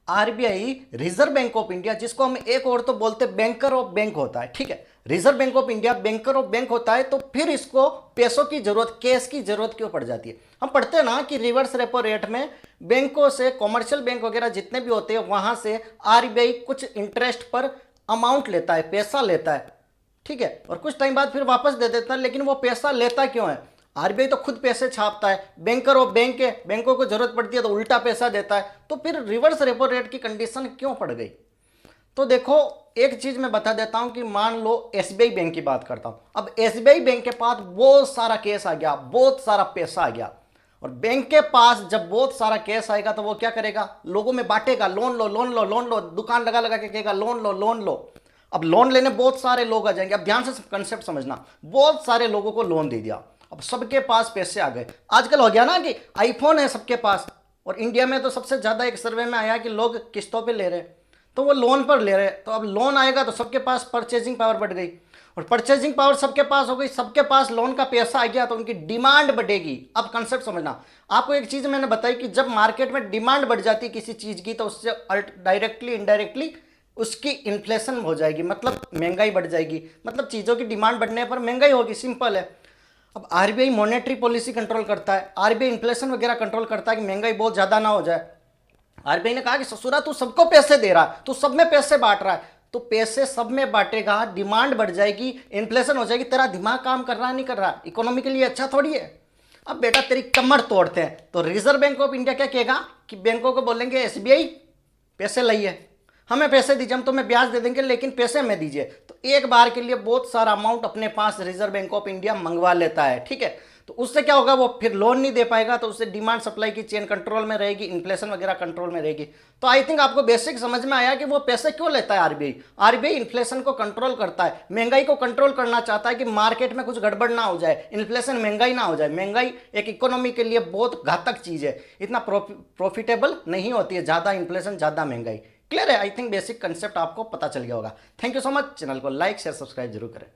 RBI reserve bank of India, जिसको हम एक और तो बोलते बैंकर ऑफ बैंक होता है, ठीक है। Reserve bank of India banker of bank होता है, तो फिर इसको पैसों की जरूरत, कैश की जरूरत क्यों पड़ जाती है? हम पढ़ते हैं ना कि रिवर्स रेपो रेट में बैंकों से, कॉमर्शियल बैंक वगैरह जितने भी होते हैं वहां से आरबीआई कुछ इंटरेस्ट पर अमाउंट लेता है, पैसा लेता है, ठीक है, और कुछ टाइम बाद फिर वापस दे देता है। लेकिन वो पैसा लेता क्यों है? आरबीआई तो खुद पैसे छापता है, बैंकर ऑफ बैंक है, बैंकों को जरूरत पड़ती है तो उल्टा पैसा देता है, तो फिर रिवर्स रेपो रेट की कंडीशन क्यों पड़ गई? तो देखो, एक चीज मैं बता देता हूं कि मान लो एसबीआई बैंक की बात करता हूं। अब एसबीआई बैंक के पास बहुत सारा केस आ गया, बहुत सारा पैसा आ गया, और बैंक के पास जब बहुत सारा कैश आएगा तो वो क्या करेगा? लोगों में बांटेगा, लोन लो लोन लो लोन लो, दुकान लगा लगा के कहेगा लोन लो लोन लो। अब लोन लेने बहुत सारे लोग आ जाएंगे। अब ध्यान से कंसेप्ट समझना, बहुत सारे लोगों को लोन दे दिया, अब सबके पास पैसे आ गए। आजकल हो गया ना कि आईफोन है सबके पास, और इंडिया में तो सबसे ज्यादा एक सर्वे में आया कि लोग किस्तों पे ले रहे हैं, तो वो लोन पर ले रहे हैं। तो अब लोन आएगा तो सबके पास परचेजिंग पावर बढ़ गई, और परचेजिंग पावर सबके पास हो गई, सबके पास लोन का पैसा आ गया, तो उनकी डिमांड बढ़ेगी। अब कंसेप्ट समझना, आपको एक चीज मैंने बताई कि जब मार्केट में डिमांड बढ़ जाती है किसी चीज की, तो उससे डायरेक्टली इनडायरेक्टली उसकी इन्फ्लेशन हो जाएगी, मतलब महंगाई बढ़ जाएगी। मतलब चीजों की डिमांड बढ़ने पर महंगाई होगी, सिंपल है। अब आरबीआई मॉनेटरी पॉलिसी कंट्रोल करता है, आरबीआई इन्फ्लेशन वगैरह कंट्रोल करता है कि महंगाई बहुत ज्यादा ना हो जाए। आरबीआई ने कहा कि ससुरा तू सबको पैसे दे रहा है, तू सब में पैसे बांट रहा है, तो पैसे सब में बांटेगा, डिमांड बढ़ जाएगी, इन्फ्लेशन हो जाएगी, तेरा दिमाग काम कर रहा है नहीं कर रहा, इकोनॉमी के लिए अच्छा थोड़ी है। अब बेटा तेरी कमर तोड़ते हैं, तो रिजर्व बैंक ऑफ इंडिया क्या कहेगा कि बैंकों को बोलेंगे एसबीआई पैसे लाइए, हमें पैसे दीजिए, हम तुम्हें ब्याज दे देंगे लेकिन पैसे हमें दीजिए। तो एक बार के लिए बहुत सारा अमाउंट अपने पास रिजर्व बैंक ऑफ इंडिया मंगवा लेता है, ठीक है। तो उससे क्या होगा? वो फिर लोन नहीं दे पाएगा, तो उससे डिमांड सप्लाई की चेन कंट्रोल में रहेगी, इन्फ्लेशन वगैरह कंट्रोल में रहेगी। तो आई थिंक आपको बेसिक समझ में आया कि वो पैसे क्यों लेता है आरबीआई। आरबीआई इन्फ्लेशन को कंट्रोल करता है, महंगाई को कंट्रोल करना चाहता है कि मार्केट में कुछ गड़बड़ ना हो जाए, इन्फ्लेशन महंगाई ना हो जाए। महंगाई एक इकोनॉमी के लिए बहुत घातक चीज है, इतना प्रॉफिटेबल नहीं होती है, ज्यादा इन्फ्लेशन ज्यादा महंगाई। क्लियर है? आई थिंक बेसिक कंसेप्ट आपको पता चल गया होगा। Thank you so much. Channel को लाइक शेयर सब्सक्राइब जरूर करें।